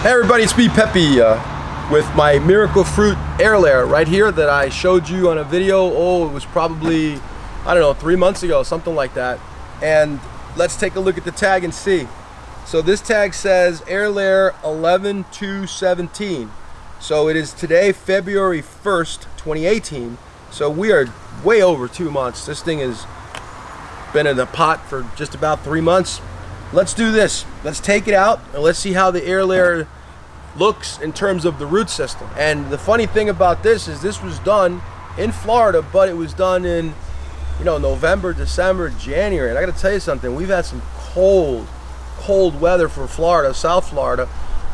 Hey everybody, it's me, Pepe, with my Miracle Fruit air layer right here that I showed you on a video. Oh, it was probably, I don't know, 3 months ago, something like that. And let's take a look at the tag and see. So this tag says air layer 11/2/17. So it is today, February 1st, 2018. So we are way over 2 months. This thing has been in the pot for just about 3 months. Let's do this. Let's take it out and let's see how the air layer looks in terms of the root system. And the funny thing about this is this was done in Florida, but it was done in, you know, November, December, January. And I got to tell you something, we've had some cold weather for Florida, South Florida.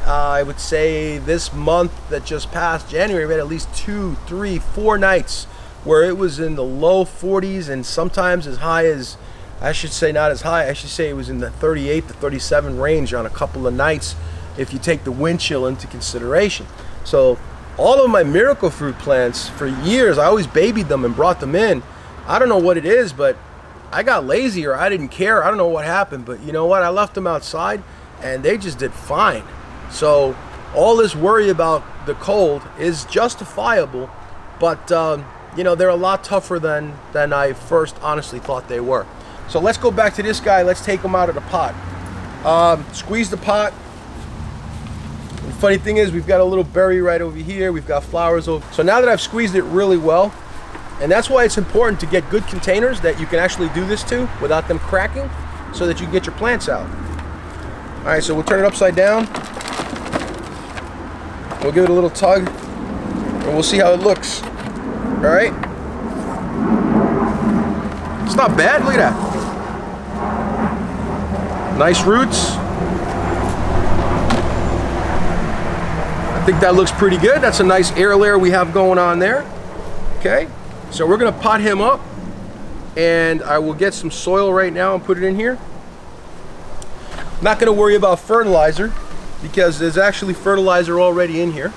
I would say this month that just passed, January, we had at least 2, 3, 4 nights where it was in the low 40s and sometimes as high as, I should say not as high, I should say it was in the 38 to 37 range on a couple of nights if you take the wind chill into consideration. So all of my Miracle Fruit plants, for years, I always babied them and brought them in. I don't know what it is, but I got lazy or I didn't care. I don't know what happened, but you know what? I left them outside and they just did fine. So all this worry about the cold is justifiable, but you know, they're a lot tougher than I first honestly thought they were. So let's go back to this guy. Let's take him out of the pot. Squeeze the pot. The funny thing is we've got a little berry right over here. We've got flowers over. So now that I've squeezed it really well, and that's why it's important to get good containers that you can actually do this to without them cracking, so that you can get your plants out. All right, so we'll turn it upside down. We'll give it a little tug, and we'll see how it looks. All right. It's not bad, look at that. Nice roots. I think that looks pretty good. That's a nice air layer we have going on there. Okay, so we're gonna pot him up and I will get some soil right now and put it in here. I'm not gonna worry about fertilizer because there's actually fertilizer already in here.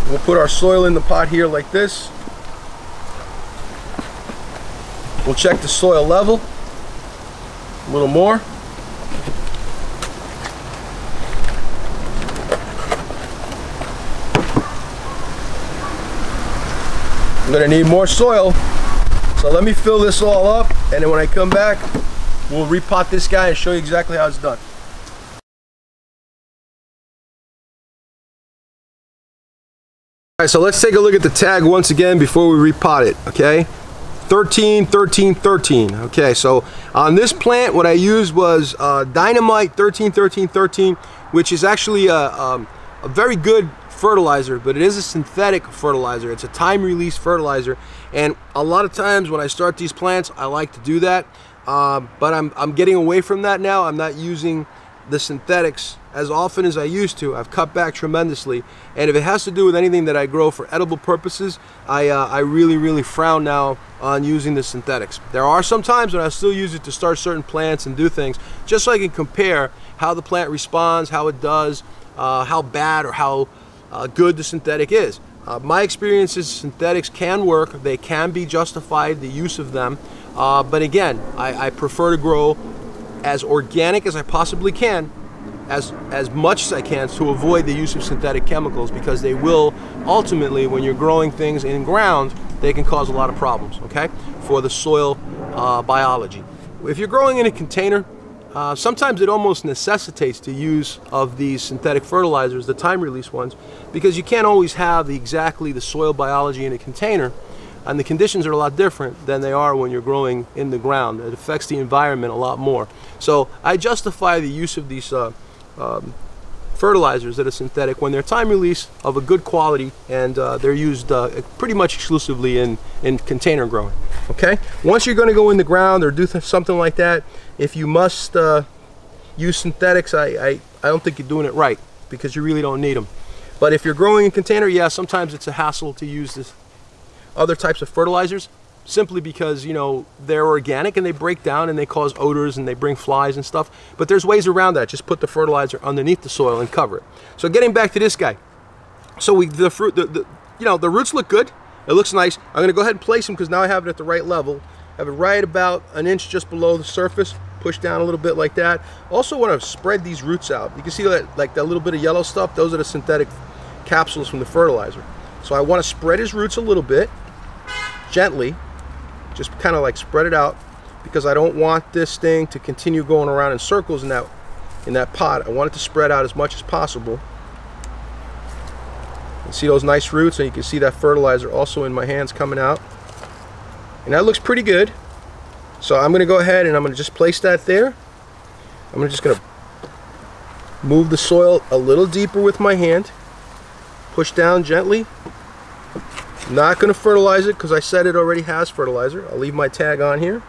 We'll put our soil in the pot here like this. We'll check the soil level a little more. I'm gonna need more soil, so let me fill this all up, and then when I come back, we'll repot this guy and show you exactly how it's done. All right, so let's take a look at the tag once again before we repot it, okay? 13, 13, 13. Okay, so on this plant, what I used was Dynamite 13, 13, 13, which is actually a very good fertilizer, but it is a synthetic fertilizer. It's a time-release fertilizer, and a lot of times when I start these plants, I like to do that, but I'm getting away from that now. I'm not using the synthetics as often as I used to. I've cut back tremendously, and if it has to do with anything that I grow for edible purposes, I really frown now on using the synthetics. There are some times when I still use it to start certain plants and do things, just so I can compare how the plant responds, how it does, how bad or how good the synthetic is. My experience is synthetics can work, they can be justified, the use of them, but again, I prefer to grow as organic as I possibly can, as much as I can, to avoid the use of synthetic chemicals, because they will ultimately, when you're growing things in ground, they can cause a lot of problems, okay, for the soil biology. If you're growing in a container, sometimes it almost necessitates the use of these synthetic fertilizers, the time release ones, because you can't always have exactly the soil biology in a container, and the conditions are a lot different than they are when you're growing in the ground. It affects the environment a lot more. So I justify the use of these fertilizers that are synthetic when they're time release of a good quality, and they're used pretty much exclusively in container growing. Okay, once you're going to go in the ground or do something like that, if you must use synthetics, I don't think you're doing it right, because you really don't need them. But if you're growing in container, yeah, sometimes it's a hassle to use this other types of fertilizers, simply because, you know, they're organic and they break down and they cause odors and they bring flies and stuff. But there's ways around that. Just put the fertilizer underneath the soil and cover it. So getting back to this guy, so the roots look good. It looks nice. I'm going to go ahead and place them because now I have it at the right level. I have it right about an inch just below the surface. push down a little bit like that. Also want to spread these roots out. You can see that, like that little bit of yellow stuff, those are the synthetic capsules from the fertilizer. So I want to spread his roots a little bit, gently, just kind of like spread it out, because I don't want this thing to continue going around in circles in that pot. I want it to spread out as much as possible. You see those nice roots, and you can see that fertilizer also in my hands coming out. And that looks pretty good. So I'm going to go ahead and I'm going to just place that there. I'm just going to move the soil a little deeper with my hand. Push down gently. I'm not going to fertilize it because I said it already has fertilizer. I'll leave my tag on here.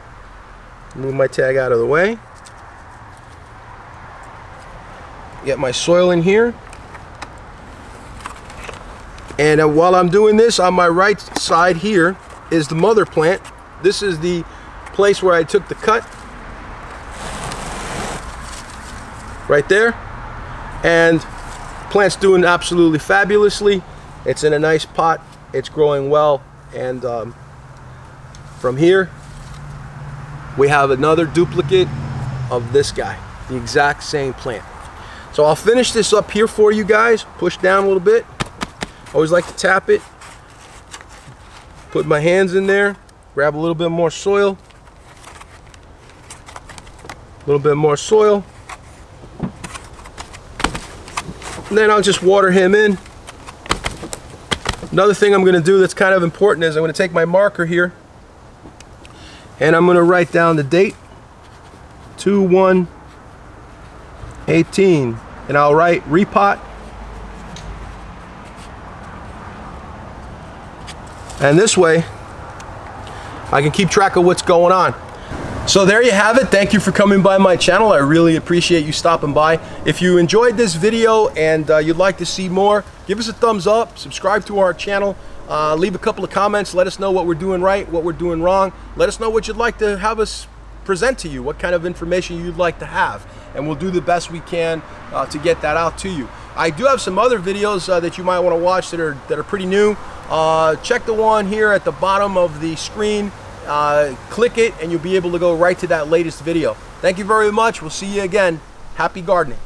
Move my tag out of the way. Get my soil in here. And while I'm doing this, on my right side here is the mother plant. This is the place where I took the cut. Right there. And plant's doing absolutely fabulously. It's in a nice pot. It's growing well. And from here, we have another duplicate of this guy. The exact same plant. So I'll finish this up here for you guys. Push down a little bit. Always like to tap it. Put my hands in there. Grab a little bit more soil. A little bit more soil. And then I'll just water him in. Another thing I'm going to do that's kind of important is I'm going to take my marker here and I'm going to write down the date, 2/1/18, and I'll write repot. And this way I can keep track of what's going on. So there you have it. Thank you for coming by my channel. I really appreciate you stopping by. If you enjoyed this video and you'd like to see more, give us a thumbs up, subscribe to our channel, leave a couple of comments, let us know what we're doing right, what we're doing wrong. Let us know what you'd like to have us present to you, what kind of information you'd like to have, and we'll do the best we can to get that out to you. I do have some other videos that you might want to watch that are pretty new. Check the one here at the bottom of the screen. Click it and you'll be able to go right to that latest video. Thank you very much. We'll see you again. Happy gardening.